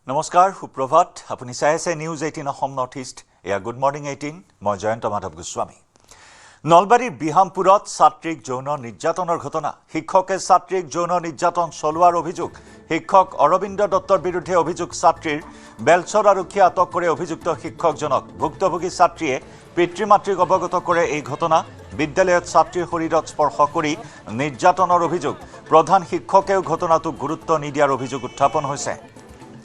নমস্কাৰ সুপ্ৰভাত আপুনি চাই আছে নিউজ 18 অসম নৰ্থ ইষ্ট এয়া গুড মৰ্নিং 18 মই জয়ন্ত মাধৱ গোস্বামী নলবাৰীৰ বিহামপুৰত ছাত্ৰীক যৌন নিৰ্যাতনৰ ঘটনা শিক্ষকে ছাত্ৰীক যৌন নিৰ্যাতন চলোৱাৰ অভিযোগ শিক্ষক অৰবিন্দ দত্তৰ বিৰুদ্ধে অভিযোগ ছাত্ৰীৰ বেলচৰ আৰক্ষী আটক কৰে অভিযুক্ত শিক্ষকজনক ভুক্তভোগী ছাত্ৰীয়ে পিতৃ-মাতৃক অৱগত কৰে এই ঘটনা বিদ্যালয়ত ছাত্ৰীৰ শৰীৰত স্পৰ্শ কৰি নিৰ্যাতনৰ অভিযোগ প্ৰধান শিক্ষকেও ঘটনাটো গুৰুত্ব নিদিয়াৰ অভিযোগ উত্থাপন হৈছে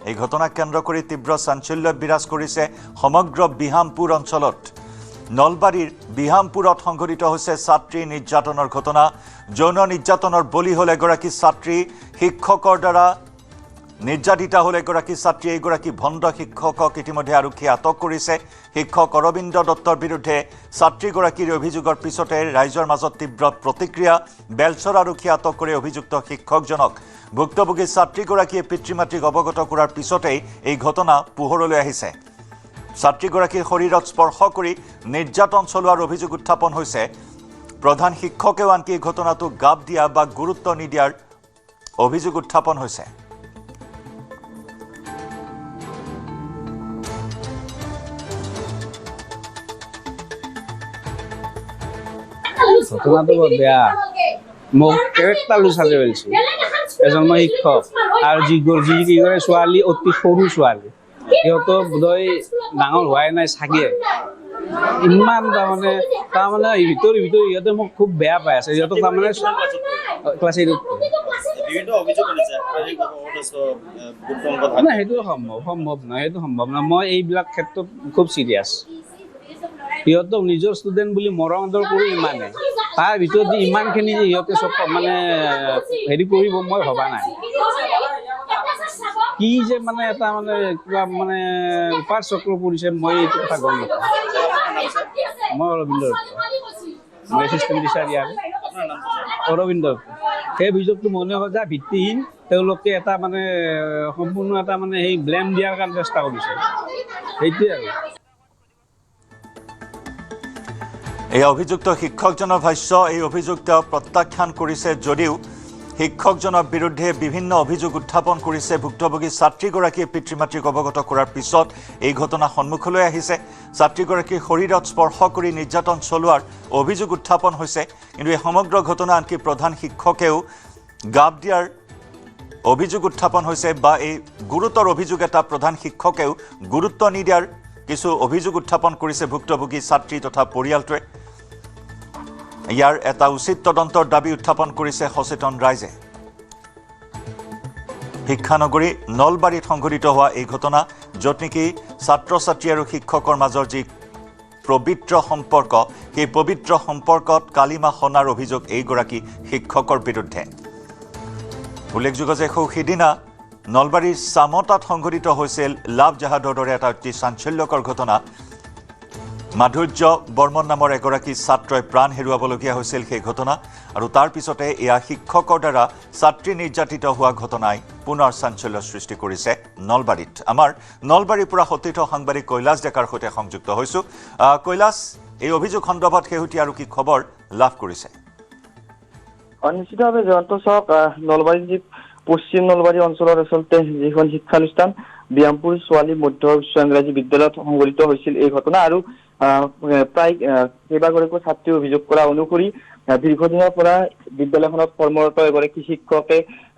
এই ঘটনাক কেন্দ্ৰ কৰি তীব্ৰ চাঞ্চল্য বিৰাজ কৰিছে সমগ্ৰ বিহামপুৰ অঞ্চলত নলবাৰীৰ বিহামপুৰত সংঘটিত হৈছে ছাত্ৰী নিৰ্যাতনৰ ঘটনা যৌন নিৰ্যাতনৰ বলি হ'ল এগৰাকী ছাত্ৰী শিক্ষকৰ দ্বাৰা নিৰ্যাতিতা হ'ল এগৰাকী ছাত্ৰী এগৰাকী ভণ্ড শিক্ষকক ইতিমধ্যে আৰক্ষীয়ে আটক কৰিছে শিক্ষক অৰবিন্দ দত্তৰ বিৰুদ্ধে ছাত্ৰীগৰাকীৰ অভিযোগৰ পিছতে ৰাইজৰ মাজত তীব্ৰ প্ৰতিক্ৰিয়া বেলচৰ আৰক্ষীয়ে আটক কৰি অভিযুক্ত শিক্ষকজনক ভুক্তভোগী ছাত্ৰীগৰাকীয়ে পিতৃ-মাতৃক অৱগত কৰাৰ পিছতেই এই ঘটনা পোহৰলৈ আহিছে ছাত্ৰীগৰাকীৰ শৰীৰত স্পৰ্শ কৰি নিৰ্যাতন চলোৱাৰ অভিযোগ উত্থাপন হৈছে প্ৰধান শিক্ষকেও আনকি এই ঘটনাটো গাপ দিয়া বা গুৰুত্ব নিদিয়াৰ অভিযোগ উত্থাপন হৈছে ঘটনাটো বৰ বেয়া মোক কেৰেক্টাৰ লুচাই পেলাইছে এজন শিক্ষক আৰু যিকেইগৰাকী ছোৱালী অতি সৰু ছোৱালী সিহঁতো বোধহয় ডাঙৰ হোৱাই নাই চাগে ইমান তাৰমানে ভিতৰি সিহঁতে মোক খুব বেয়া পাই আছে সিহঁতক তাৰমানে ক্লাছ 8 সেইটো সম্ভৱ নহয় সেইটো সম্ভৱ নহয় মই এইবিলাক ক্ষেত্ৰত খুব চিৰিয়াছ সিহঁতক নিজৰ ষ্টুডেণ্ট বুলি মৰম আদৰ কৰি ইমানে তাৰ ভিতৰত যে ইমানখিনি যে সিহঁতে চব মানে হেৰি কৰিব মই ভবা নাই কি যে মানে এটা মানে কিবা মানে উপাৰ চক্ৰ পৰিছে মই এইটো কথা গম নাপাওঁ মই অৰবিন্দ মই এছিষ্টেণ্ট টিচাৰ ইয়াৰ অৰবিন্দ সেই অভিযোগটো মনে হয় যে ভিত্তিহীন তেওঁলোকে এটা মানে সম্পূৰ্ণ এটা মানে সেই ব্লেম দিয়াৰ কাৰণে চেষ্টা কৰিছে সেইটোৱে আৰু এই অভিযুক্ত শিক্ষকজনৰ ভাষ্য এই অভিযোগ তেওঁ প্ৰত্যাখ্যান কৰিছে যদিও শিক্ষকজনৰ বিৰুদ্ধে বিভিন্ন অভিযোগ উত্থাপন কৰিছে ভুক্তভোগী ছাত্ৰীগৰাকীয়ে পিতৃ-মাতৃক অৱগত কৰাৰ পিছত এই ঘটনা সন্মুখলৈ আহিছে ছাত্ৰীগৰাকীৰ শৰীৰত স্পৰ্শ কৰি নিৰ্যাতন চলোৱাৰ অভিযোগ উত্থাপন হৈছে কিন্তু এই সমগ্ৰ ঘটনা আনকি প্ৰধান শিক্ষকেও গাপ দিয়াৰ অভিযোগ উত্থাপন হৈছে বা এই গুৰুতৰ অভিযোগ এটা প্ৰধান শিক্ষকেও গুৰুত্ব নিদিয়াৰ কিছু অভিযোগ উত্থাপন কৰিছে ভুক্তভোগী ছাত্ৰী তথা পৰিয়ালটোৱে ইয়াৰ এটা উচিত তদন্তৰ দাবী উত্থাপন কৰিছে সচেতন ৰাইজে শিক্ষানগৰী নলবাৰীত সংঘটিত হোৱা এই ঘটনা য'ত নেকি ছাত্ৰ-ছাত্ৰী আৰু শিক্ষকৰ মাজৰ যি পবিত্ৰ সম্পৰ্ক সেই পবিত্ৰ সম্পৰ্কত কালিমা সনাৰ অভিযোগ এইগৰাকী শিক্ষকৰ বিৰুদ্ধে উল্লেখযোগ্য যে সিদিনা নলবাৰীৰ চামতাত সংঘটিত হৈছিল লাভ জাহাদৰ দৰে এটা অতি চাঞ্চল্যকৰ ঘটনা মাধুৰ্য বৰ্মন নামৰ এগৰাকী ছাত্ৰই প্ৰাণ হেৰুৱাবলগীয়া হৈছিল সেই ঘটনা আৰু তাৰ পিছতে এয়া শিক্ষকৰ দ্বাৰা ছাত্ৰী নিৰ্যাতিত হোৱা ঘটনাই পুনৰ চাঞ্চল্য সৃষ্টি কৰিছে নলবাৰীত আমাৰ নলবাৰীৰ পৰা সতীৰ্থ সাংবাদিক কৈলাশ ডেকাৰ সৈতে সংযুক্ত হৈছোঁ কৈলাশ এই অভিযোগ সন্দৰ্ভত শেহতীয়া আৰু কি খবৰ লাভ কৰিছে নিশ্চিতভাৱে জয়ন্ত চাওক নলবাৰী পশ্চিম নলবাৰী অঞ্চলৰ আচলতে যিখন শিক্ষানুষ্ঠান বিহামপুৰ ছোৱালী মধ্য উচ্চ ইংৰাজী বিদ্যালয়ত সংঘটিত হৈছিল এই ঘটনা আৰু প্ৰায় কেইবাগৰাকীও ছাত্ৰীয়ে অভিযোগ কৰা অনুসৰি দীৰ্ঘদিনৰ পৰা বিদ্যালয়খনত কৰ্মৰত এগৰাকী শিক্ষকে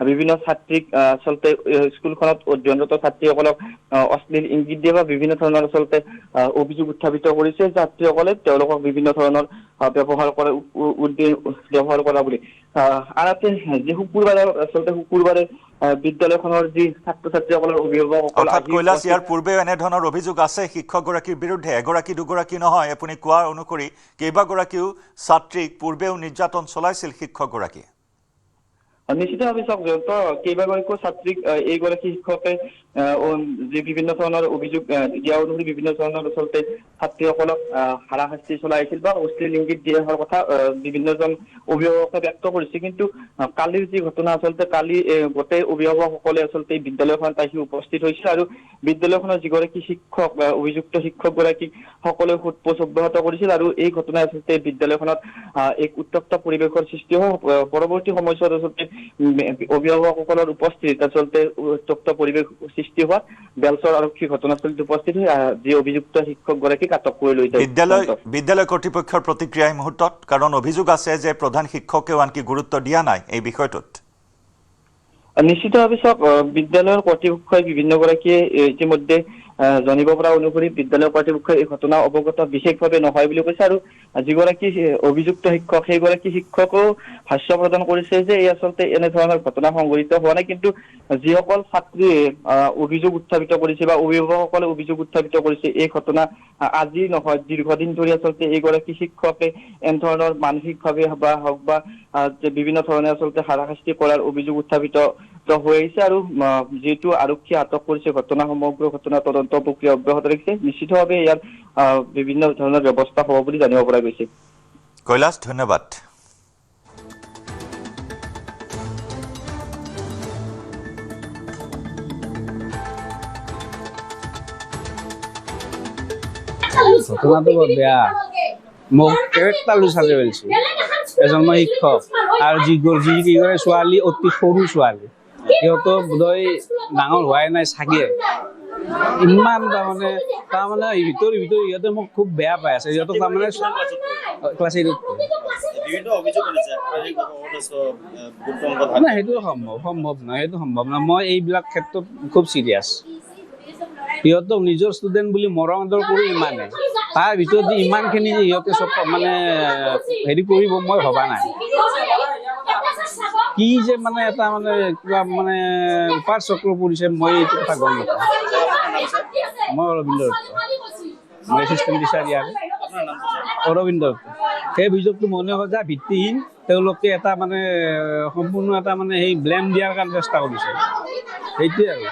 বিভিন্ন ছাত্ৰীক আচলতে স্কুলখনত অধ্যয়নৰত ছাত্ৰীসকলক অশ্লীল ইংগিত দিয়ে বা বিভিন্ন ধৰণৰ আচলতে অভিযোগ উত্থাপিত কৰিছে ছাত্ৰীসকলে তেওঁলোকক বিভিন্ন ধৰণৰ ব্যৱহাৰ কৰা বুলি আনহাতে যি শুকুৰবাৰে বিদ্যালয়খনৰ যি ছাত্ৰ ছাত্ৰীসকলৰ অভিভাৱকসকল কৈলাশ ইয়াৰ পূৰ্বেও এনেধৰণৰ অভিযোগ আছে শিক্ষকগৰাকীৰ বিৰুদ্ধে এগৰাকী দুগৰাকী নহয় আপুনি কোৱাৰ অনুসৰি কেইবাগৰাকীও ছাত্ৰীক পূৰ্বেও নিৰ্যাতন চলাইছিল শিক্ষকগৰাকীয়ে নিশ্চিতভাৱে চাওক কেইবাগৰাকীও ছাত্ৰীক এইগৰাকী শিক্ষকে যি বিভিন্ন ধৰণৰ অভিযোগ দিয়া অনুসৰি বিভিন্ন ধৰণৰ আচলতে ছাত্ৰীসকলক হাৰাশাস্তি চলাইছিল বা অশ্লীল ইংগিত দিয়াৰ কথা বিভিন্নজন অভিভাৱকে ব্যক্ত কৰিছে কিন্তু কালিৰ যি ঘটনা আচলতে কালি গোটেই অভিভাৱকসকলে আচলতে বিদ্যালয়খনত আহি উপস্থিত হৈছিল আৰু বিদ্যালয়খনৰ যিগৰাকী শিক্ষক অভিযুক্ত শিক্ষকগৰাকীক সকলোৱে সোধপোছ অব্যাহত কৰিছিল আৰু এই ঘটনাই আচলতে বিদ্যালয়খনত এক উত্তপ্ত পৰিৱেশৰ সৃষ্টি হয় পৰৱৰ্তী সময়ছোৱাত আচলতে অভিভাৱকসকলৰ উপস্থিতিত আচলতে উত্তপ্ত পৰিৱেশ সৃষ্টি হোৱাত বেলচৰ আৰক্ষী ঘটনাস্থলীত উপস্থিত হৈ যি অভিযুক্ত শিক্ষকগৰাকীক আটক কৰি লৈ যায়। বিদ্যালয় কৰ্তৃপক্ষৰ প্ৰতিক্ৰিয়া এই মুহূৰ্তত, কাৰণ অভিযোগ আছে যে প্ৰধান শিক্ষকেও আনকি গুৰুত্ব দিয়া নাই এই বিষয়টোত। নিশ্চিতভাৱে চাওক, বিদ্যালয়ৰ কৰ্তৃপক্ষই বিভিন্নগৰাকীয়ে ইতিমধ্যে জানিব পৰা অনুসৰি বিদ্যালয়ৰ কৰ্তৃপক্ষই এই ঘটনা অৱগত বিশেষভাৱে নহয় বুলি কৈছে, আৰু যিগৰাকী অভিযুক্ত শিক্ষক সেইগৰাকী শিক্ষকেও ভাষ্য প্ৰদান কৰিছে যে এই আচলতে এনেধৰণৰ ঘটনা সংঘটিত হোৱা নাই, কিন্তু যিসকল ছাত্ৰীয়ে অভিযোগ উত্থাপিত কৰিছে বা অভিভাৱকসকলে অভিযোগ উত্থাপিত কৰিছে এই ঘটনা আজি নহয়, দীৰ্ঘদিন ধৰি আচলতে এইগৰাকী শিক্ষকে এনেধৰণৰ মানসিকভাৱে হওক বা বিভিন্ন ধৰণে আচলতে হাৰাশাস্তি কৰাৰ অভিযোগ উত্থাপিত হৈ আহিছে, আৰু যিহেতু আৰক্ষীয়ে আটক কৰিছে সমগ্ৰ ঘটনা তদন্ত প্ৰক্ৰিয়া অব্যাহত ৰাখিছে। নিশ্চিতভাৱে ইয়াৰ বিভিন্ন ধৰণৰ ব্যৱস্থা হ'ব বুলি জানিব পৰা গৈছে। কৈলাশ, ধন্যবাদ। ঘটনাটো বৰ বেয়া, মোক কেৰেক্টাৰ লুচালে পেলাইছে। এজন মই শিক্ষক আৰু যি কেইগৰাকী ছোৱালী অতি সৰু ছোৱালী, সিহঁতৰ বোধহয় ডাঙৰ হোৱাই নাই চাগে, ইমান তাৰমানে ভিতৰি ইহঁতে মোক খুব বেয়া পাই আছে। সিহঁতক তাৰমানে ক্লাছ 8 সেইটো সম্ভৱ নহয়। মই এইবিলাক ক্ষেত্ৰত খুব চিৰিয়াছ। সিহঁতক নিজৰ ষ্টুডেণ্ট বুলি মৰম আদৰ কৰি ইমানে, তাৰ ভিতৰত যে ইমানখিনি যে সিহঁতে চব হেৰি কৰিব মই ভবা নাই। কি যে এটা কিবা উপাৰ চক্ৰ পৰিছে, মই এইটো কথা গম নাপাওঁ। মই অৰবিন্দ দত্ত, মই এছিষ্টেণ্ট টিচাৰ ইয়াৰ। অৰবিন্দ দত্ত। সেই অভিযোগটো মনে হয় যে ভিত্তিহীন, তেওঁলোকে এটা সম্পূৰ্ণ এটা সেই ব্লেম দিয়াৰ কাৰণে চেষ্টা কৰিছে, সেইটোৱে আৰু।